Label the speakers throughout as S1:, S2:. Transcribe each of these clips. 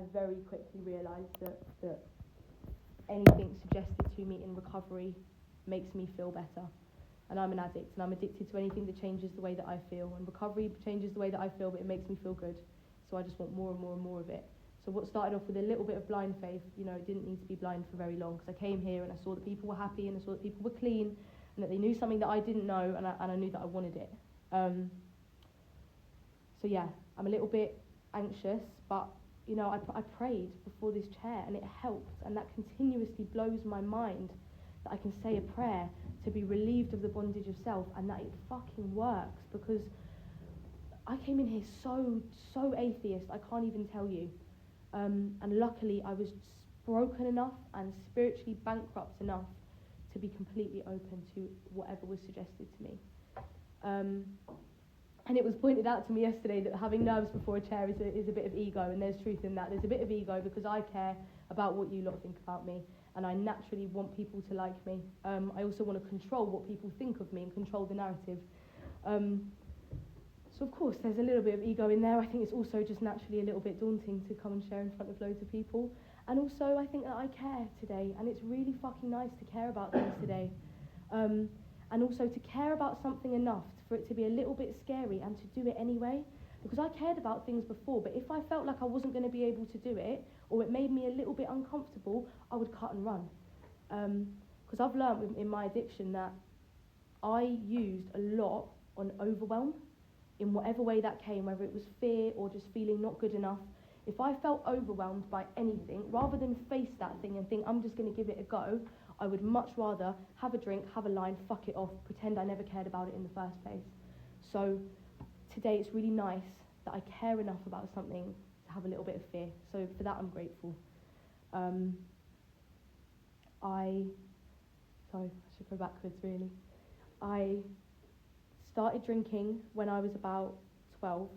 S1: I very quickly realised that anything suggested to me in recovery makes me feel better. And I'm an addict, and I'm addicted to anything that changes the way that I feel. And recovery changes the way that I feel, but it makes me feel good. So I just want more and more and more of it. So what started off with a little bit of blind faith, it didn't need to be blind for very long, because I came here and I saw that people were happy, and I saw that people were clean, and that they knew something that I didn't know, and I knew that I wanted it. So yeah, I'm a little bit anxious, but I prayed before this chair, and it helped, and that continuously blows my mind that I can say a prayer to be relieved of the bondage of self, and that it fucking works, because I came in here so atheist, I can't even tell you. And luckily I was broken enough and spiritually bankrupt enough to be completely open to whatever was suggested to me. And it was pointed out to me yesterday that having nerves before a chair is a bit of ego, and there's truth in that. There's a bit of ego because I care about what you lot think about me, and I naturally want people to like me. I also want to control what people think of me and control the narrative. So of course there's a little bit of ego in there. I think it's also just naturally a little bit daunting to come and share in front of loads of people. And also I think that I care today, and it's really fucking nice to care about things today. And also to care about something enough for it to be a little bit scary and to do it anyway. Because I cared about things before, but if I felt like I wasn't going to be able to do it, or it made me a little bit uncomfortable, I would cut and run. Because I've learned in my addiction that I used a lot on overwhelm, in whatever way that came, whether it was fear or just feeling not good enough. If I felt overwhelmed by anything, rather than face that thing and think, I'm just going to give it a go, I would much rather have a drink, have a line, fuck it off, pretend I never cared about it in the first place. So today it's really nice that I care enough about something to have a little bit of fear. So for that I'm grateful. I should go backwards really. I started drinking when I was about 12,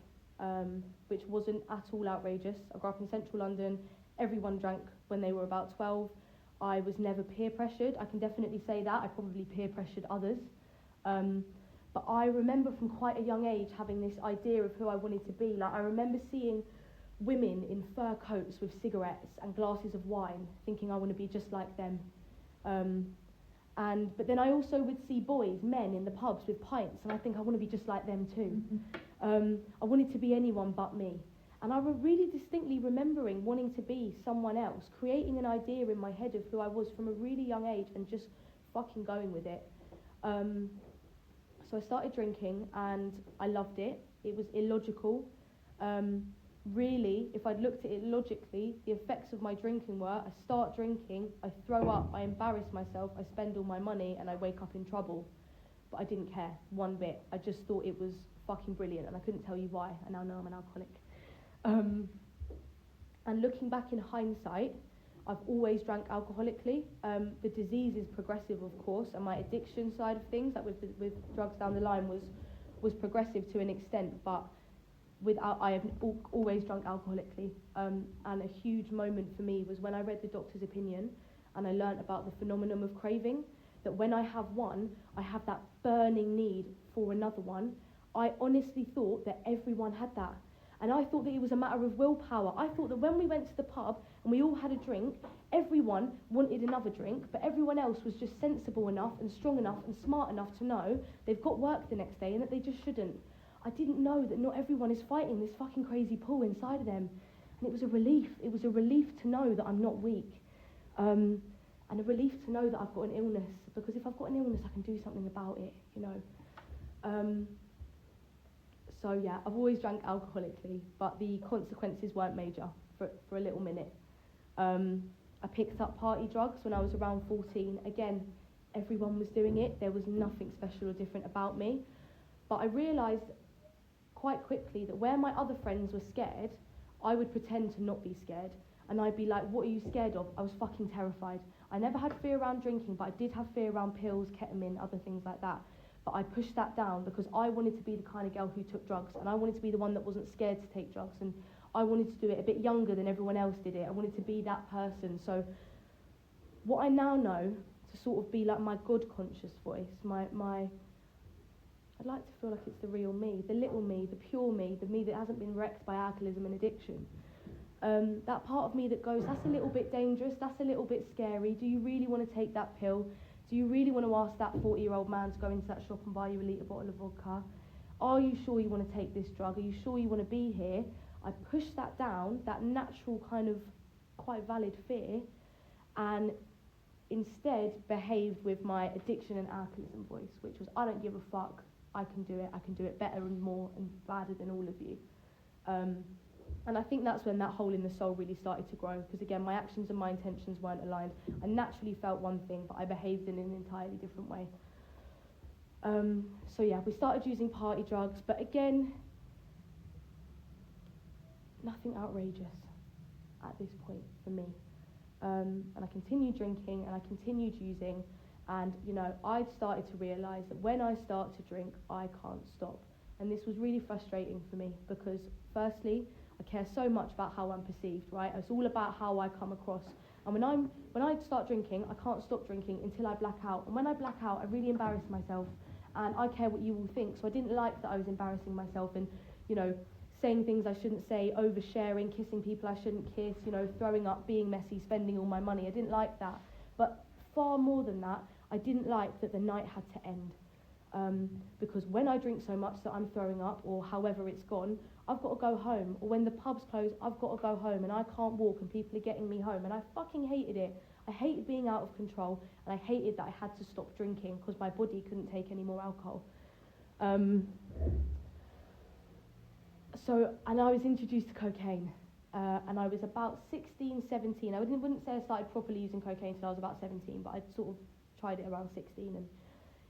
S1: which wasn't at all outrageous. I grew up in central London. Everyone drank when they were about 12. I was never peer pressured. I can definitely say that. I probably peer pressured others. But I remember from quite a young age having this idea of who I wanted to be. Like, I remember seeing women in fur coats with cigarettes and glasses of wine, thinking I want to be just like them. But then I also would see boys, men in the pubs with pints, and I think I want to be just like them too. I wanted to be anyone but me. And I really distinctly remembering wanting to be someone else, creating an idea in my head of who I was from a really young age and just fucking going with it. So I started drinking and I loved it. It was illogical. Really, if I'd looked at it logically, the effects of my drinking were, I start drinking, I throw up, I embarrass myself, I spend all my money, and I wake up in trouble. But I didn't care one bit. I just thought it was fucking brilliant, and I couldn't tell you why. I now know I'm an alcoholic. And looking back in hindsight, I've always drank alcoholically. The disease is progressive, of course, and my addiction side of things, like with drugs down the line, was progressive to an extent, but I have always drunk alcoholically. And a huge moment for me was when I read the doctor's opinion and I learnt about the phenomenon of craving, that when I have one, I have that burning need for another one. I honestly thought that everyone had that. And I thought that it was a matter of willpower. I thought that when we went to the pub and we all had a drink, everyone wanted another drink, but everyone else was just sensible enough and strong enough and smart enough to know they've got work the next day and that they just shouldn't. I didn't know that not everyone is fighting this fucking crazy pull inside of them. And it was a relief. It was a relief to know that I'm not weak. And a relief to know that I've got an illness. Because if I've got an illness, I can do something about it, So yeah, I've always drank alcoholically, but the consequences weren't major for a little minute. I picked up party drugs when I was around 14. Again, everyone was doing it. There was nothing special or different about me. But I realised quite quickly that where my other friends were scared, I would pretend to not be scared. And I'd be like, what are you scared of? I was fucking terrified. I never had fear around drinking, but I did have fear around pills, ketamine, other things like that. But I pushed that down because I wanted to be the kind of girl who took drugs, and I wanted to be the one that wasn't scared to take drugs, and I wanted to do it a bit younger than everyone else did it. I wanted to be that person. So what I now know to sort of be like my God conscious voice, I'd like to feel like it's the real me, the little me, the pure me, the me that hasn't been wrecked by alcoholism and addiction. That part of me that goes, that's a little bit dangerous, that's a little bit scary. Do you really want to take that pill? Do you really want to ask that 40-year-old man to go into that shop and buy you a litre bottle of vodka? Are you sure you want to take this drug? Are you sure you want to be here? I pushed that down, that natural kind of quite valid fear, and instead behaved with my addiction and alcoholism voice, which was, I don't give a fuck, I can do it better and more and badder than all of you. And I think that's when that hole in the soul really started to grow, because again, my actions and my intentions weren't aligned. I naturally felt one thing, but I behaved in an entirely different way. So yeah, we started using party drugs, but again, nothing outrageous at this point for me. And I continued drinking and I continued using, and I'd started to realise that when I start to drink, I can't stop. And this was really frustrating for me, because firstly, I care so much about how I'm perceived, right? It's all about how I come across. And when I start drinking, I can't stop drinking until I black out. And when I black out, I really embarrass myself, and I care what you all think. So I didn't like that I was embarrassing myself and, saying things I shouldn't say, oversharing, kissing people I shouldn't kiss, throwing up, being messy, spending all my money. I didn't like that. But far more than that, I didn't like that the night had to end. Because when I drink so much that I'm throwing up, or however it's gone, I've got to go home. Or when the pubs close, I've got to go home and I can't walk and people are getting me home. And I fucking hated it. I hated being out of control, and I hated that I had to stop drinking because my body couldn't take any more alcohol. And I was introduced to cocaine, and I was about 16, 17. I wouldn't say I started properly using cocaine until I was about 17, but I'd sort of tried it around 16, and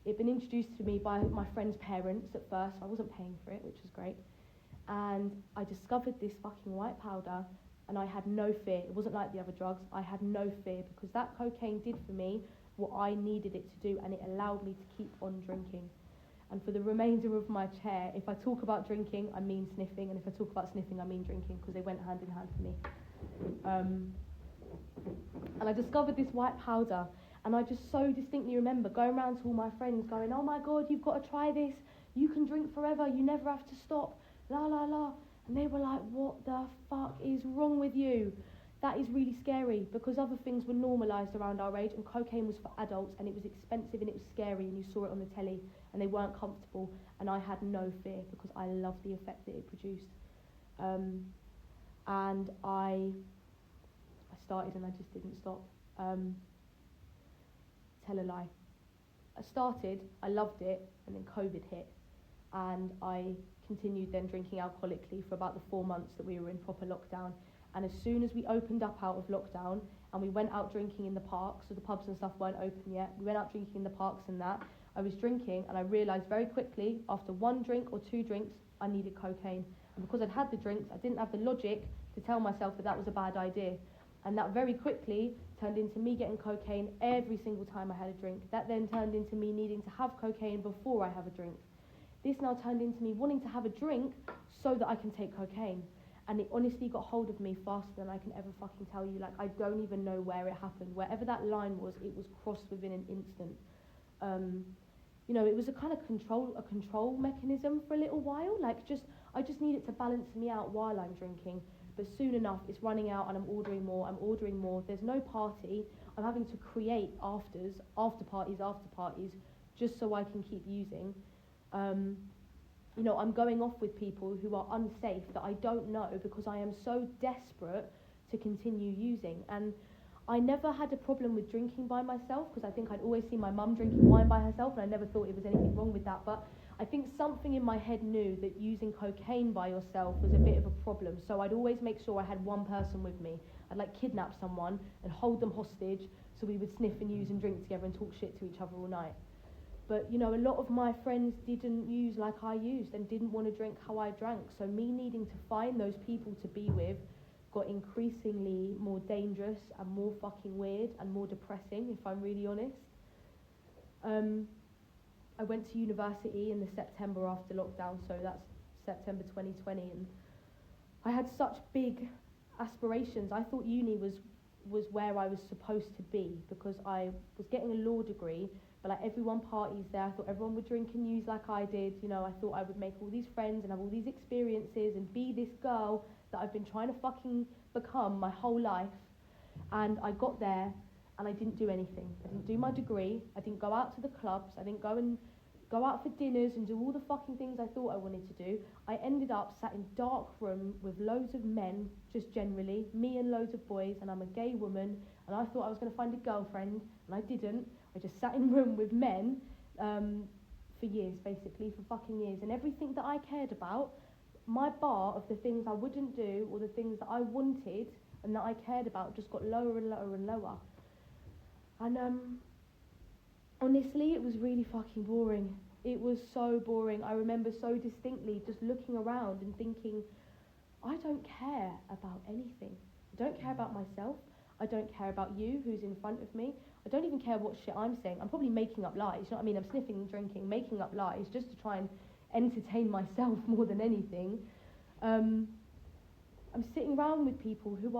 S1: it'd been introduced to me by my friend's parents at first. I wasn't paying for it, which was great. And I discovered this fucking white powder, and I had no fear. It wasn't like the other drugs. I had no fear, because that cocaine did for me what I needed it to do, and it allowed me to keep on drinking. And for the remainder of my chair, if I talk about drinking, I mean sniffing, and if I talk about sniffing, I mean drinking, because they went hand in hand for me. And I discovered this white powder, and I just so distinctly remember going around to all my friends going, oh my God, you've got to try this. You can drink forever. You never have to stop. La, la, la. And they were like, what the fuck is wrong with you? That is really scary, because other things were normalised around our age, and cocaine was for adults, and it was expensive and it was scary, and you saw it on the telly, and they weren't comfortable, and I had no fear because I loved the effect that it produced. And I started and I just didn't stop. Tell a lie. I started, I loved it, and then COVID hit, and I continued then drinking alcoholically for about the 4 months that we were in proper lockdown. And as soon as we opened up out of lockdown and we went out drinking in the parks, so the pubs and stuff weren't open yet, we went out drinking in the parks and that, I was drinking, and I realised very quickly, after 1 drink or 2 drinks, I needed cocaine. And because I'd had the drinks, I didn't have the logic to tell myself that that was a bad idea. And that very quickly turned into me getting cocaine every single time I had a drink. That then turned into me needing to have cocaine before I have a drink. This now turned into me wanting to have a drink so that I can take cocaine. And it honestly got hold of me faster than I can ever fucking tell you. Like, I don't even know where it happened. Wherever that line was, it was crossed within an instant. It was a kind of control mechanism for a little while. I just needed to balance me out while I'm drinking. But soon enough, it's running out and I'm ordering more. There's no party. I'm having to create after parties, just so I can keep using. I'm going off with people who are unsafe that I don't know, because I am so desperate to continue using. And I never had a problem with drinking by myself, because I think I'd always seen my mum drinking wine by herself, and I never thought it was anything wrong with that. But I think something in my head knew that using cocaine by yourself was a bit of a problem. So I'd always make sure I had one person with me. I'd kidnap someone and hold them hostage, so we would sniff and use and drink together and talk shit to each other all night. But, a lot of my friends didn't use like I used and didn't want to drink how I drank. So me needing to find those people to be with got increasingly more dangerous and more fucking weird and more depressing, if I'm really honest. I went to university in the September after lockdown, so that's September 2020, and I had such big aspirations. I thought uni was where I was supposed to be, because I was getting a law degree, but everyone parties there. I thought everyone would drink and use like I did. I thought I would make all these friends and have all these experiences and be this girl that I've been trying to fucking become my whole life. And I got there and I didn't do anything. I didn't do my degree. I didn't go out to the clubs. I didn't go out for dinners and do all the fucking things I thought I wanted to do. I ended up sat in dark room with loads of men, just generally, me and loads of boys, and I'm a gay woman, and I thought I was going to find a girlfriend, and I didn't. I just sat in room with men for years, basically, for fucking years. And everything that I cared about, my bar of the things I wouldn't do or the things that I wanted and that I cared about just got lower and lower and lower. And honestly, it was really fucking boring. It was so boring. I remember so distinctly just looking around and thinking, I don't care about anything. I don't care about myself. I don't care about you, who's in front of me. I don't even care what shit I'm saying. I'm probably making up lies, you know what I mean? I'm sniffing and drinking, making up lies just to try and entertain myself more than anything. I'm sitting around with people who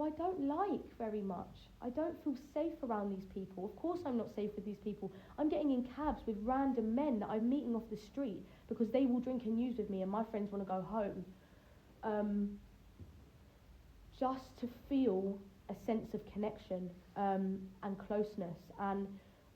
S1: I don't like very much. I don't feel safe around these people. Of course I'm not safe with these people. I'm getting in cabs with random men that I'm meeting off the street because they will drink and use with me and my friends want to go home. Just to feel a sense of connection and closeness. And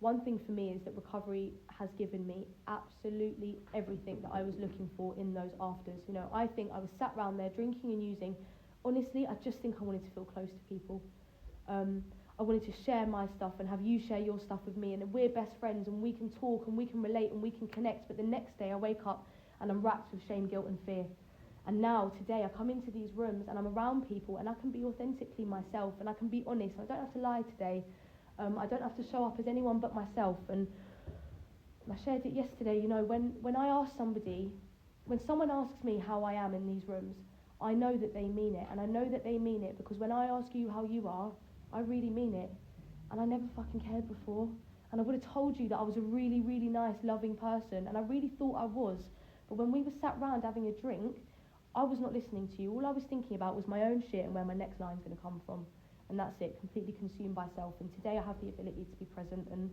S1: one thing for me is that recovery has given me absolutely everything that I was looking for in those afters. You know, I think I was sat around there drinking and using. Honestly, I just think I wanted to feel close to people. I wanted to share my stuff and have you share your stuff with me, and we're best friends and we can talk and we can relate and we can connect. But the next day I wake up and I'm racked with shame, guilt and fear. And now, today, I come into these rooms and I'm around people and I can be authentically myself and I can be honest. I don't have to lie today. I don't have to show up as anyone but myself. And I shared it yesterday, you know, when I ask somebody, when someone asks me how I am in these rooms, I know that they mean it. And I know that they mean it because when I ask you how you are, I really mean it. And I never fucking cared before. And I would have told you that I was a really, really nice, loving person. And I really thought I was. But when we were sat round having a drink, I was not listening to you. All I was thinking about was my own shit and where my next line's going to come from. And that's it, completely consumed by self. And today I have the ability to be present. And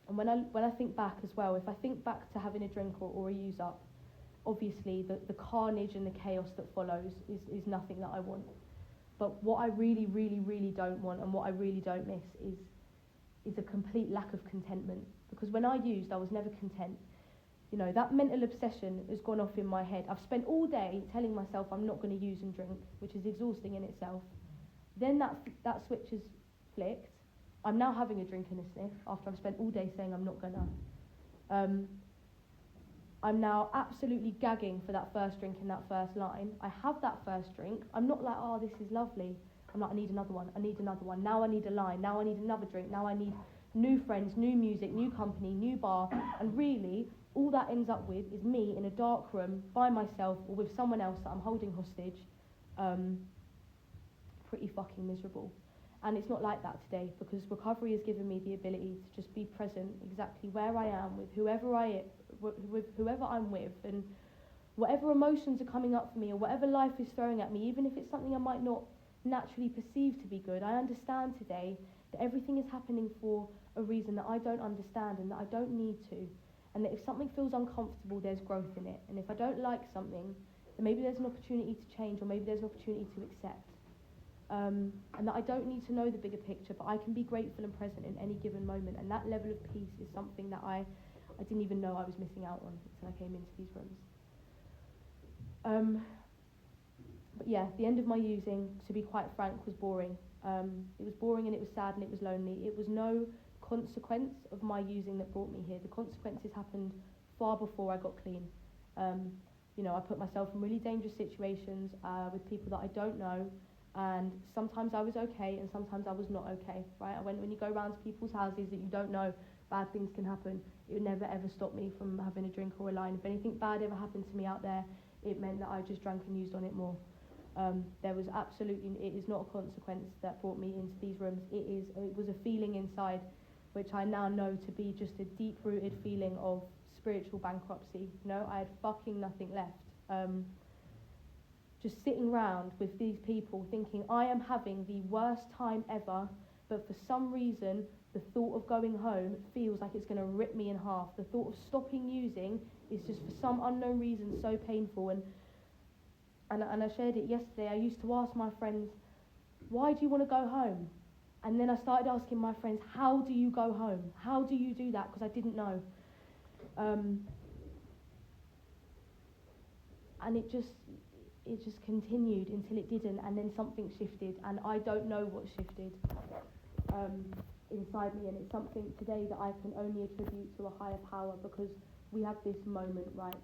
S1: when I think back as well, if I think back to having a drink or a use up, obviously the carnage and the chaos that follows is nothing that I want. But what I really, really, really don't want and what I really don't miss is a complete lack of contentment. Because when I used, I was never content. You know, that mental obsession has gone off in my head. I've spent all day telling myself I'm not going to use and drink, which is exhausting in itself. Then that switch is flicked. I'm now having a drink and a sniff after I've spent all day saying I'm not going to. I'm now absolutely gagging for that first drink and that first line. I have that first drink. I'm not like, oh, this is lovely. I'm like, I need another one. I need another one. Now I need a line. Now I need another drink. Now I need new friends, new music, new company, new bar. And really, all that ends up with is me in a dark room by myself or with someone else that I'm holding hostage. Pretty fucking miserable. And it's not like that today because recovery has given me the ability to just be present exactly where I am with whoever I'm with, and whatever emotions are coming up for me or whatever life is throwing at me, even if it's something I might not naturally perceive to be good. I understand today that everything is happening for a reason that I don't understand and that I don't need to. And that if something feels uncomfortable, there's growth in it. And if I don't like something, then maybe there's an opportunity to change or maybe there's an opportunity to accept. And that I don't need to know the bigger picture, but I can be grateful and present in any given moment. And that level of peace is something that I didn't even know I was missing out on until I came into these rooms. But yeah, the end of my using, to be quite frank, was boring. It was boring and it was sad and it was lonely. It was no consequence of my using that brought me here. The consequences happened far before I got clean. You know, I put myself in really dangerous situations with people that I don't know, and sometimes I was okay and sometimes I was not okay, right? When you go around to people's houses that you don't know, bad things can happen. It would never ever stop me from having a drink or a line. If anything bad ever happened to me out there, it meant that I just drank and used on it more. There was absolutely, it is not a consequence that brought me into these rooms. It was a feeling inside, which I now know to be just a deep-rooted feeling of spiritual bankruptcy. You know, I had fucking nothing left. Just sitting around with these people thinking I am having the worst time ever, but for some reason the thought of going home feels like it's going to rip me in half. The thought of stopping using is just for some unknown reason so painful. And and I shared it yesterday. I used to ask my friends, why do you want to go home? And then I started asking my friends, how do you go home? How do you do that? Because I didn't know. And it just continued until it didn't, and then something shifted, and I don't know what shifted inside me, and it's something today that I can only attribute to a higher power, because we have this moment, right?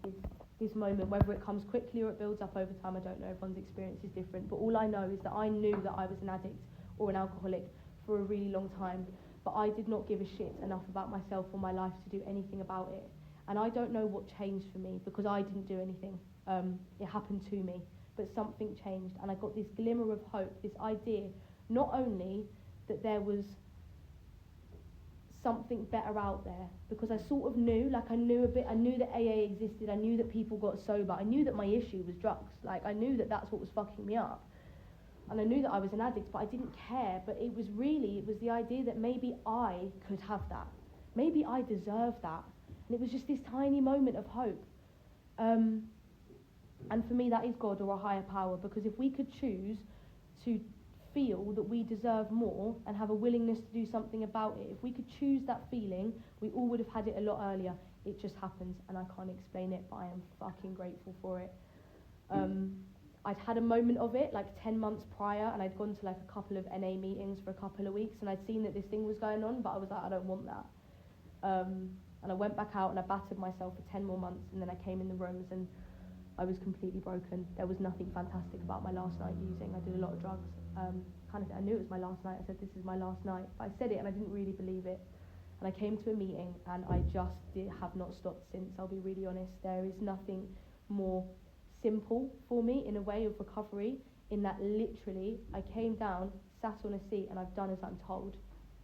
S1: This moment, whether it comes quickly or it builds up over time, I don't know. Everyone's experience is different, but all I know is that I knew that I was an addict or an alcoholic for a really long time, but I did not give a shit enough about myself or my life to do anything about it. And I don't know what changed for me, because I didn't do anything. It happened to me, but something changed, and I got this glimmer of hope, this idea, not only that there was something better out there, because I sort of knew, like I knew a bit, I knew that AA existed, I knew that people got sober, I knew that my issue was drugs, like I knew that that's what was fucking me up, and I knew that I was an addict, but I didn't care. But it was the idea that maybe I could have that, maybe I deserved that, and it was just this tiny moment of hope. And for me, that is God or a higher power, because if we could choose to feel that we deserve more and have a willingness to do something about it, if we could choose that feeling, we all would have had it a lot earlier. It just happens, and I can't explain it, but I am fucking grateful for it. I'd had a moment of it like 10 months prior, and I'd gone to like a couple of NA meetings for a couple of weeks, and I'd seen that this thing was going on, but I was like, I don't want that. And I went back out and I battered myself for 10 more months, and then I came in the rooms and I was completely broken. There was nothing fantastic about my last night using. I did a lot of drugs. I knew it was my last night. I said, this is my last night. But I said it and I didn't really believe it. And I came to a meeting and I just have not stopped since, I'll be really honest. There is nothing more simple for me in a way of recovery, in that literally I came down, sat on a seat, and I've done as I'm told.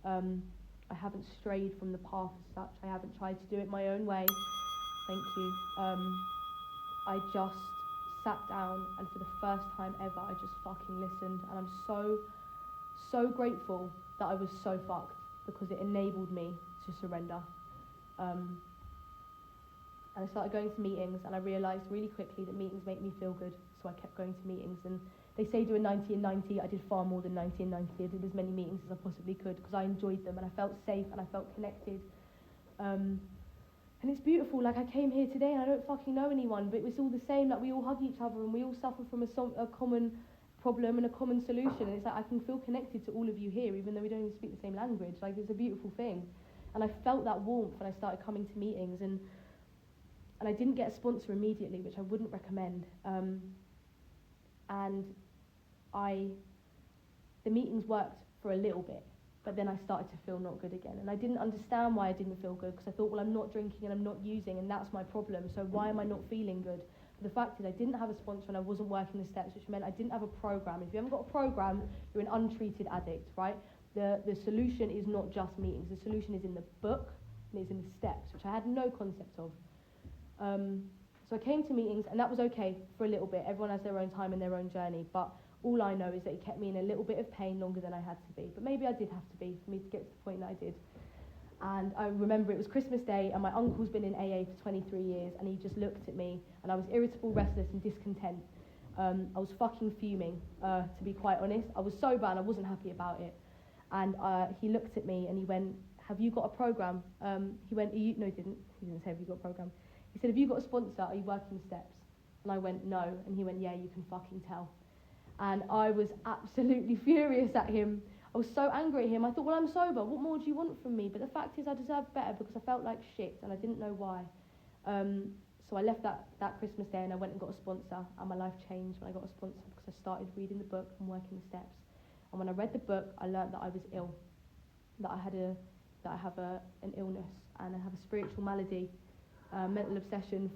S1: I haven't strayed from the path as such. I haven't tried to do it my own way. Thank you. I just sat down, and for the first time ever, I just fucking listened, and I'm so grateful that I was so fucked, because it enabled me to surrender. And I started going to meetings, and I realised really quickly that meetings make me feel good, so I kept going to meetings. And they say do a 90 and 90. I did far more than 90 and 90. I did as many meetings as I possibly could, because I enjoyed them, and I felt safe, and I felt connected. And it's beautiful. Like, I came here today and I don't fucking know anyone, but it was all the same. Like, we all hug each other and we all suffer from a common problem and a common solution. And it's like, I can feel connected to all of you here, even though we don't even speak the same language. Like, it's a beautiful thing. And I felt that warmth when I started coming to meetings. And I didn't get a sponsor immediately, which I wouldn't recommend. And the meetings worked for a little bit. But then I started to feel not good again. And I didn't understand why I didn't feel good, because I thought, well, I'm not drinking and I'm not using, and that's my problem. So why am I not feeling good? But the fact is, I didn't have a sponsor and I wasn't working the steps, which meant I didn't have a program. If you haven't got a program, you're an untreated addict, right? The solution is not just meetings. The solution is in the book, and it's in the steps, which I had no concept of. So I came to meetings, and that was okay for a little bit. Everyone has their own time and their own journey. But all I know is that it kept me in a little bit of pain longer than I had to be. But maybe I did have to be for me to get to the point that I did. And I remember it was Christmas Day, and my uncle's been in AA for 23 years, and he just looked at me, and I was irritable, restless, and discontent. I was fucking fuming, to be quite honest. I was sober, and I wasn't happy about it. And he looked at me, and he went, have you got a program? He went, no, he didn't. He didn't say, have you got a program? He said, have you got a sponsor? Are you working the steps? And I went, no. And he went, yeah, you can fucking tell. And I was absolutely furious at him. I was so angry at him. I thought, well, I'm sober. What more do you want from me? But the fact is, I deserved better, because I felt like shit, and I didn't know why. So I left that Christmas Day, and I went and got a sponsor, and my life changed when I got a sponsor, because I started reading the book and working the steps. And when I read the book, I learned that I was ill, that I have an illness, and I have a spiritual malady, mental obsession,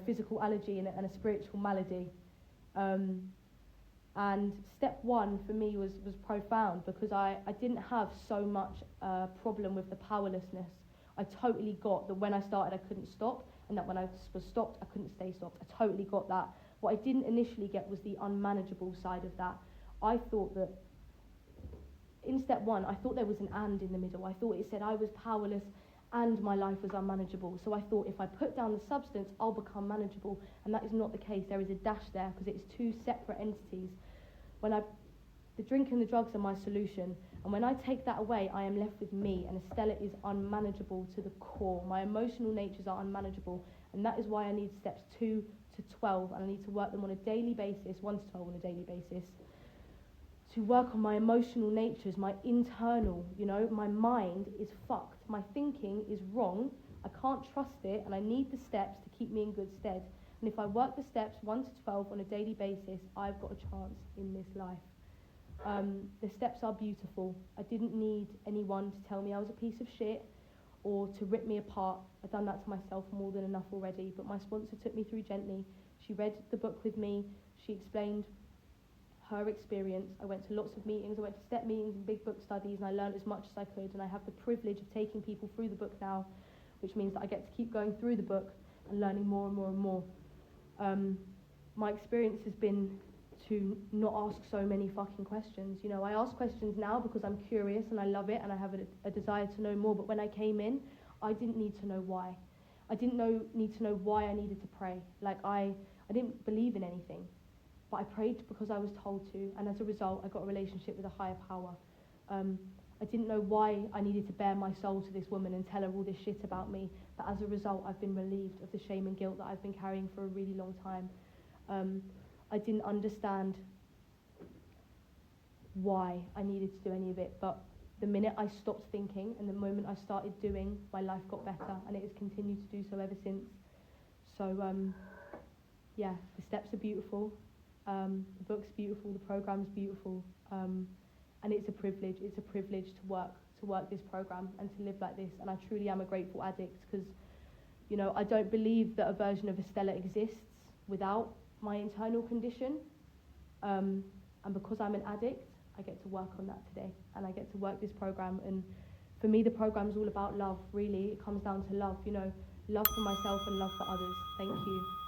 S1: physical allergy, and a spiritual malady. And step one for me was profound, because I didn't have so much problem with the powerlessness. I totally got that when I started I couldn't stop, and that when I was stopped I couldn't stay stopped. I totally got that. What I didn't initially get was the unmanageable side of that. I thought that in step one, I thought there was an and in the middle. I thought it said I was powerless and my life was unmanageable. So I thought if I put down the substance, I'll become manageable. And that is not the case. There is a dash there because it's two separate entities. The drink and the drugs are my solution. And when I take that away, I am left with me. And Estella is unmanageable to the core. My emotional natures are unmanageable. And that is why I need steps 2 to 12. And I need to work them on a daily basis, 1 to 12 on a daily basis, to work on my emotional natures, my internal, my mind is fucked. My thinking is wrong. I can't trust it. And I need the steps to keep me in good stead. And if I work the steps 1 to 12 on a daily basis, I've got a chance in this life. The steps are beautiful. I didn't need anyone to tell me I was a piece of shit or to rip me apart. I've done that to myself more than enough already. But my sponsor took me through gently. She read the book with me. She explained her experience. I went to lots of meetings. I went to step meetings and big book studies, and I learned as much as I could. And I have the privilege of taking people through the book now, which means that I get to keep going through the book and learning more and more and more. My experience has been to not ask so many fucking questions. I ask questions now because I'm curious and I love it and I have a desire to know more. But when I came in, I didn't need to know why. I didn't need to know why I needed to pray. I didn't believe in anything, but I prayed because I was told to. And as a result, I got a relationship with a higher power. I didn't know why I needed to bare my soul to this woman and tell her all this shit about me. But as a result, I've been relieved of the shame and guilt that I've been carrying for a really long time. I didn't understand why I needed to do any of it, but the minute I stopped thinking and the moment I started doing, my life got better, and it has continued to do so ever since. So, the steps are beautiful, the book's beautiful, the program's beautiful, and it's a privilege. It's a privilege to work this program and to live like this, and I truly am a grateful addict because, I don't believe that a version of Estella exists without my internal condition, and because I'm an addict, I get to work on that today, and I get to work this program. And for me, the program is all about love. Really, it comes down to love. Love for myself and love for others. Thank you.